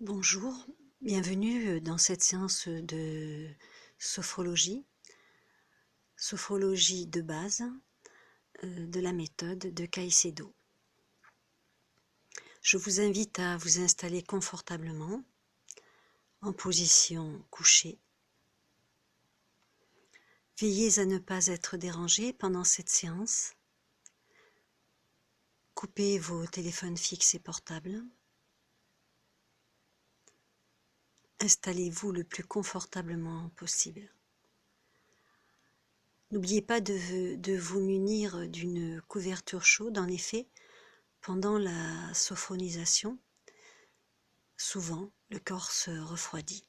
Bonjour, bienvenue dans cette séance de sophrologie de base de la méthode de Caicedo. Je vous invite à vous installer confortablement en position couchée. Veillez à ne pas être dérangé pendant cette séance. Coupez vos téléphones fixes et portables. Installez-vous le plus confortablement possible. N'oubliez pas de vous munir d'une couverture chaude. En effet, pendant la sophronisation, souvent le corps se refroidit.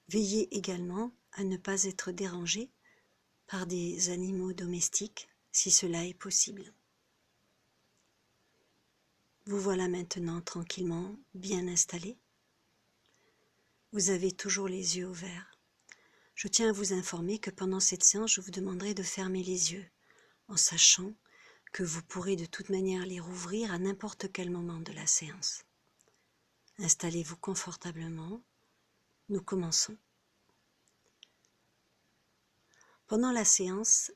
Veillez également à ne pas être dérangé par des animaux domestiques si cela est possible. Vous voilà maintenant tranquillement bien installé. Vous avez toujours les yeux ouverts. Je tiens à vous informer que pendant cette séance, je vous demanderai de fermer les yeux, en sachant que vous pourrez de toute manière les rouvrir à n'importe quel moment de la séance. Installez-vous confortablement. Nous commençons. Pendant la séance,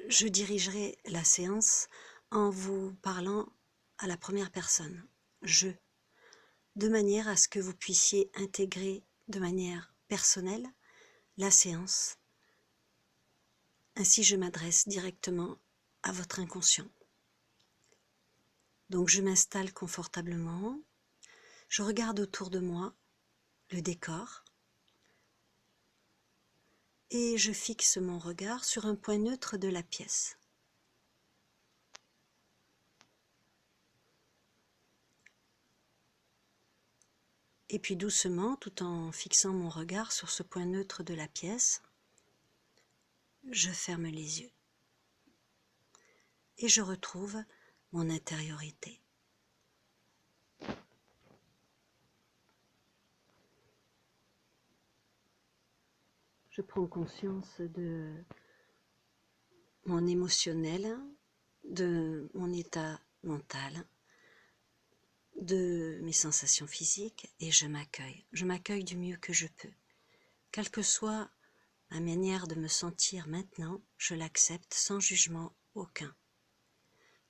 je dirigerai la séance en vous parlant à la première personne, je, de manière à ce que vous puissiez intégrer de manière personnelle la séance. Ainsi, je m'adresse directement à votre inconscient. Donc, je m'installe confortablement, je regarde autour de moi le décor et je fixe mon regard sur un point neutre de la pièce. Et puis doucement, tout en fixant mon regard sur ce point neutre de la pièce, je ferme les yeux et je retrouve mon intériorité. Je prends conscience de mon émotionnel, de mon état mental, de mes sensations physiques et je m'accueille. Je m'accueille du mieux que je peux. Quelle que soit ma manière de me sentir maintenant, je l'accepte sans jugement aucun.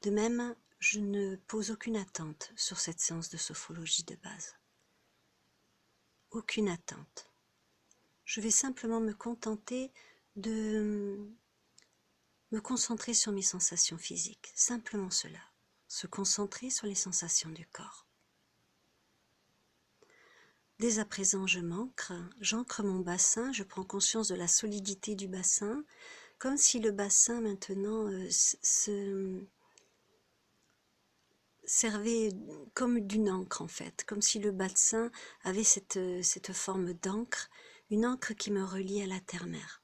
De même, je ne pose aucune attente sur cette séance de sophrologie de base. Aucune attente. Je vais simplement me contenter de me concentrer sur mes sensations physiques, simplement cela, se concentrer sur les sensations du corps. Dès à présent, j'ancre mon bassin, je prends conscience de la solidité du bassin, comme si le bassin maintenant servait comme d'une encre en fait, comme si le bassin avait cette forme d'encre, une encre qui me relie à la terre-mère.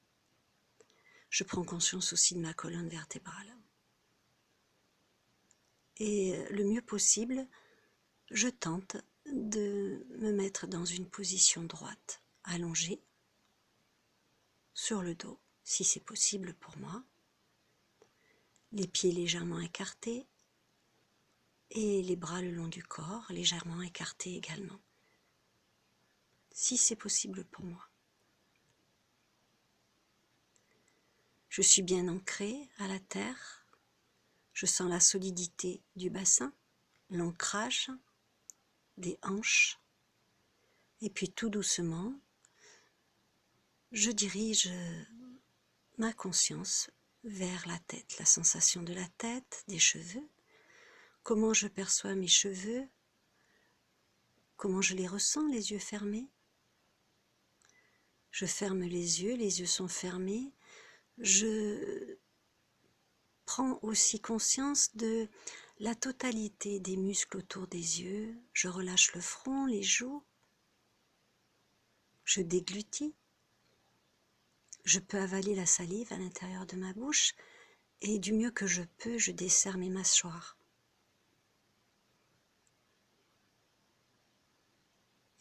Je prends conscience aussi de ma colonne vertébrale. Et le mieux possible, je tente de me mettre dans une position droite, allongée, sur le dos, si c'est possible pour moi, les pieds légèrement écartés et les bras le long du corps, légèrement écartés également, si c'est possible pour moi. Je suis bien ancrée à la terre, je sens la solidité du bassin, l'ancrage des hanches, et puis tout doucement, je dirige ma conscience vers la tête, la sensation de la tête, des cheveux, comment je perçois mes cheveux, comment je les ressens les yeux fermés. Je ferme les yeux sont fermés. Je prends aussi conscience de la totalité des muscles autour des yeux. Je relâche le front, les joues. Je déglutis. Je peux avaler la salive à l'intérieur de ma bouche et du mieux que je peux, je desserre mes mâchoires.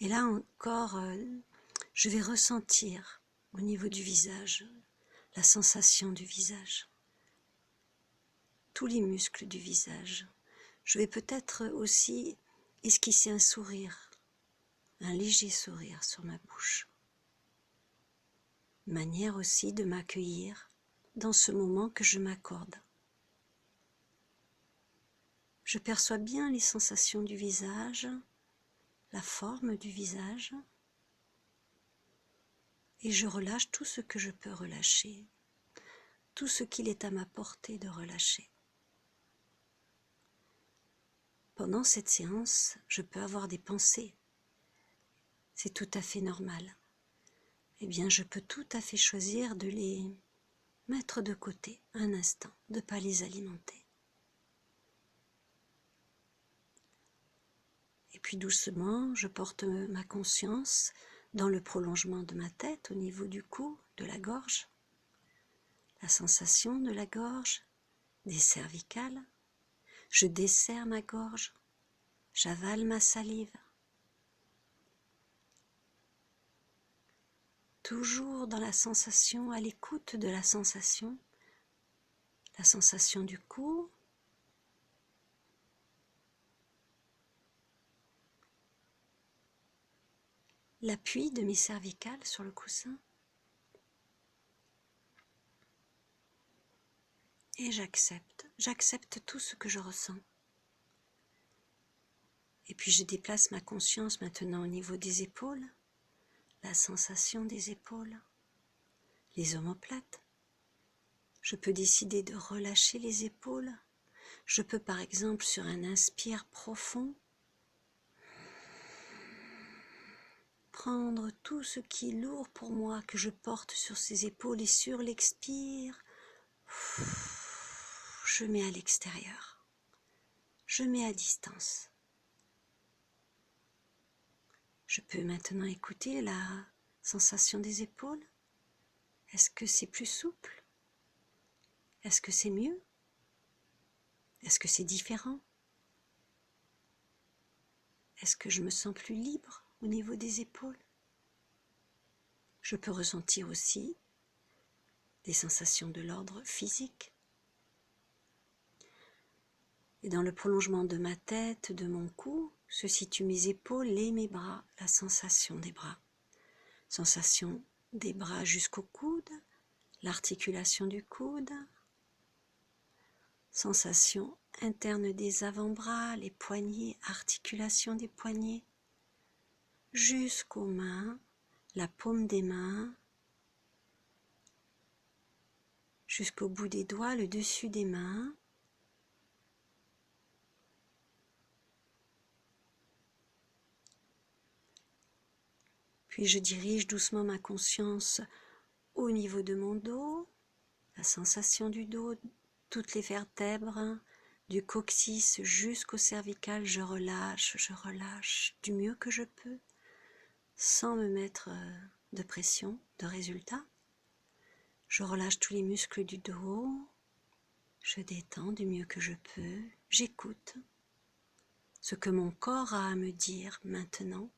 Et là encore, Je vais ressentir au niveau du visage, la sensation du visage, tous les muscles du visage. Je vais peut-être aussi esquisser un sourire, un léger sourire sur ma bouche. Manière aussi de m'accueillir dans ce moment que je m'accorde. Je perçois bien les sensations du visage, la forme du visage, et je relâche tout ce que je peux relâcher, tout ce qu'il est à ma portée de relâcher. Pendant cette séance, je peux avoir des pensées. C'est tout à fait normal. Eh bien, je peux tout à fait choisir de les mettre de côté un instant, de ne pas les alimenter. Et puis doucement, je porte ma conscience dans le prolongement de ma tête, au niveau du cou, de la gorge, la sensation de la gorge, des cervicales. Je desserre ma gorge, j'avale ma salive. Toujours dans la sensation, à l'écoute de la sensation du cou, l'appui de mes cervicales sur le coussin, et j'accepte tout ce que je ressens. Et puis je déplace ma conscience maintenant au niveau des épaules, la sensation des épaules, les omoplates. Je peux décider de relâcher les épaules. Je peux par exemple sur un inspire profond prendre tout ce qui est lourd pour moi que je porte sur ces épaules, et sur l'expire, je mets à l'extérieur, je mets à distance. Je peux maintenant écouter la sensation des épaules. Est-ce que c'est plus souple? Est-ce que c'est mieux? Est-ce que c'est différent? Est-ce que je me sens plus libre au niveau des épaules? Je peux ressentir aussi des sensations de l'ordre physique. Et dans le prolongement de ma tête, de mon cou, se situent mes épaules et mes bras, la sensation des bras. Sensation des bras jusqu'au coude, l'articulation du coude, sensation interne des avant-bras, les poignets, articulation des poignets, jusqu'aux mains, la paume des mains, jusqu'au bout des doigts, le dessus des mains. Puis je dirige doucement ma conscience au niveau de mon dos, la sensation du dos, toutes les vertèbres, du coccyx jusqu'au cervical, je relâche du mieux que je peux, sans me mettre de pression, de résultat. Je relâche tous les muscles du dos, je détends du mieux que je peux, j'écoute ce que mon corps a à me dire maintenant.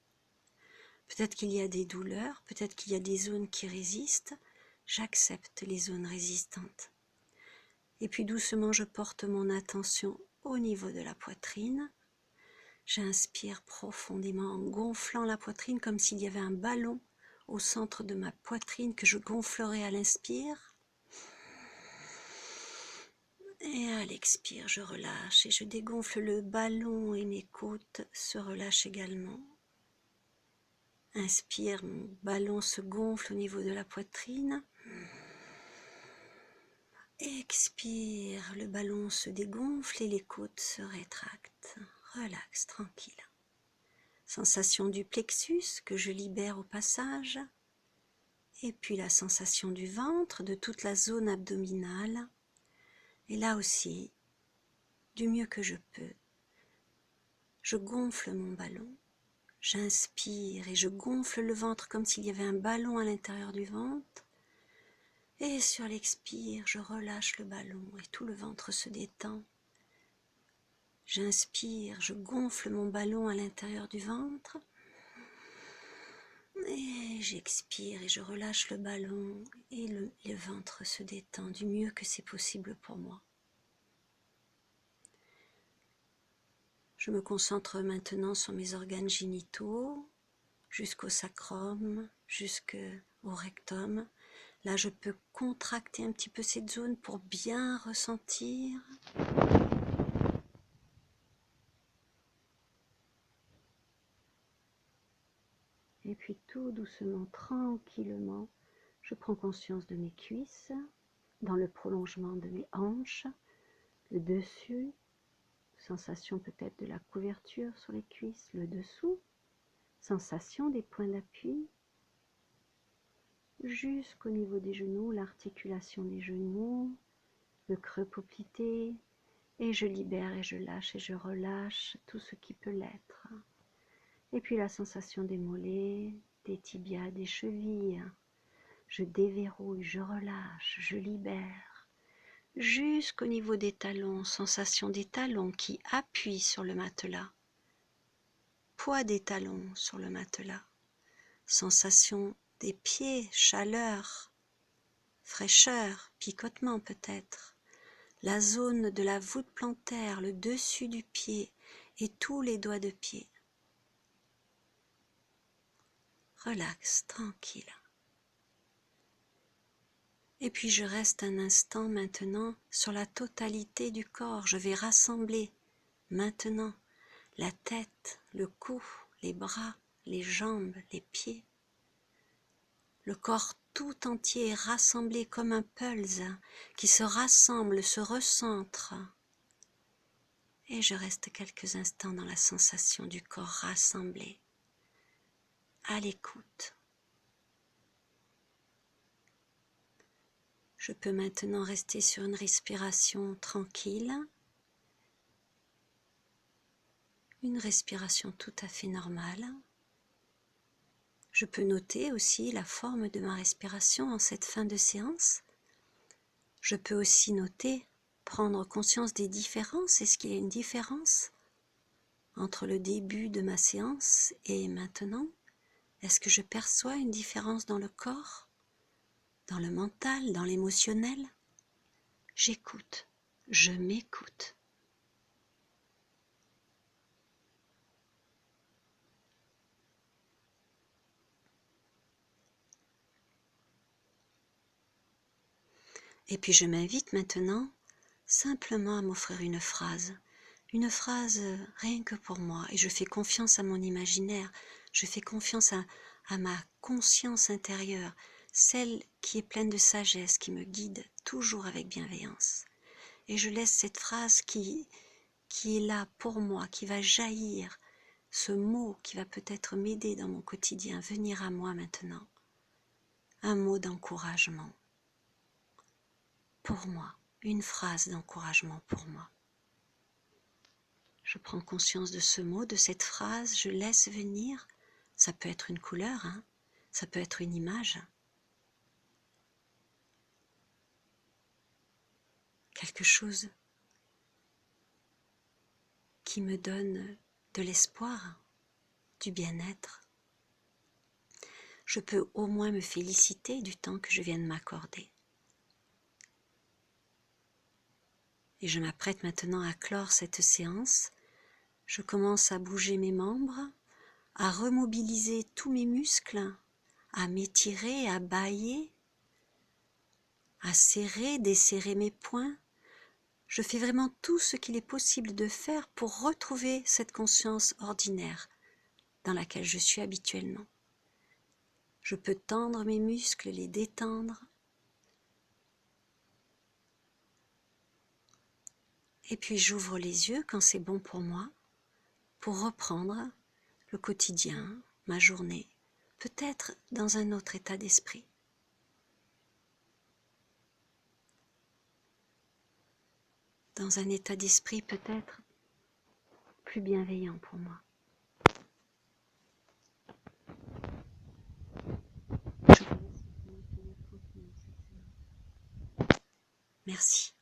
Peut-être qu'il y a des douleurs, peut-être qu'il y a des zones qui résistent, j'accepte les zones résistantes. Et puis doucement, je porte mon attention au niveau de la poitrine. J'inspire profondément en gonflant la poitrine comme s'il y avait un ballon au centre de ma poitrine que je gonflerai à l'inspire. Et à l'expire, je relâche et je dégonfle le ballon et mes côtes se relâchent également. Inspire, mon ballon se gonfle au niveau de la poitrine. Expire, le ballon se dégonfle et les côtes se rétractent. Relax, tranquille. Sensation du plexus que je libère au passage. Et puis la sensation du ventre, de toute la zone abdominale. Et là aussi, du mieux que je peux, je gonfle mon ballon. J'inspire et je gonfle le ventre comme s'il y avait un ballon à l'intérieur du ventre. Et sur l'expire, je relâche le ballon et tout le ventre se détend. J'inspire, je gonfle mon ballon à l'intérieur du ventre. Et j'expire et je relâche le ballon et le ventre se détend du mieux que c'est possible pour moi. Je me concentre maintenant sur mes organes génitaux, jusqu'au sacrum, jusqu'au rectum. Là, je peux contracter un petit peu cette zone pour bien ressentir. Et puis tout doucement, tranquillement, je prends conscience de mes cuisses, dans le prolongement de mes hanches, le dessus, sensation peut-être de la couverture sur les cuisses, le dessous, sensation des points d'appui, jusqu'au niveau des genoux, l'articulation des genoux, le creux poplité, et je libère et je lâche et je relâche tout ce qui peut l'être. Et puis la sensation des mollets, des tibias, des chevilles. Je déverrouille, je relâche, je libère. Jusqu'au niveau des talons, sensation des talons qui appuient sur le matelas. Poids des talons sur le matelas. Sensation des pieds, chaleur, fraîcheur, picotement peut-être. La zone de la voûte plantaire, le dessus du pied et tous les doigts de pied. Relax, tranquille. Et puis je reste un instant maintenant sur la totalité du corps. Je vais rassembler maintenant la tête, le cou, les bras, les jambes, les pieds. Le corps tout entier est rassemblé comme un pulse qui se rassemble, se recentre. Et je reste quelques instants dans la sensation du corps rassemblé, à l'écoute. Je peux maintenant rester sur une respiration tranquille, une respiration tout à fait normale. Je peux noter aussi la forme de ma respiration en cette fin de séance. Je peux aussi noter, prendre conscience des différences. Est-ce qu'il y a une différence entre le début de ma séance et maintenant? Est-ce que je perçois une différence dans le corps, dans le mental, dans l'émotionnel? J'écoute, je m'écoute. Et puis je m'invite maintenant simplement à m'offrir une phrase rien que pour moi, et je fais confiance à mon imaginaire, je fais confiance à ma conscience intérieure, celle qui est pleine de sagesse, qui me guide toujours avec bienveillance. Et je laisse cette phrase qui est là pour moi, qui va jaillir, ce mot qui va peut-être m'aider dans mon quotidien, venir à moi maintenant. Un mot d'encouragement pour moi, une phrase d'encouragement pour moi. Je prends conscience de ce mot, de cette phrase, je laisse venir. Ça peut être une couleur, ça peut être une image. Quelque chose qui me donne de l'espoir, du bien-être. Je peux au moins me féliciter du temps que je viens de m'accorder. Et je m'apprête maintenant à clore cette séance. Je commence à bouger mes membres, à remobiliser tous mes muscles, à m'étirer, à bâiller, à serrer, desserrer mes poings. Je fais vraiment tout ce qu'il est possible de faire pour retrouver cette conscience ordinaire dans laquelle je suis habituellement. Je peux tendre mes muscles, les détendre. Et puis j'ouvre les yeux quand c'est bon pour moi, pour reprendre le quotidien, ma journée, peut-être dans un autre état d'esprit. Dans un état d'esprit peut-être plus bienveillant pour moi. Merci.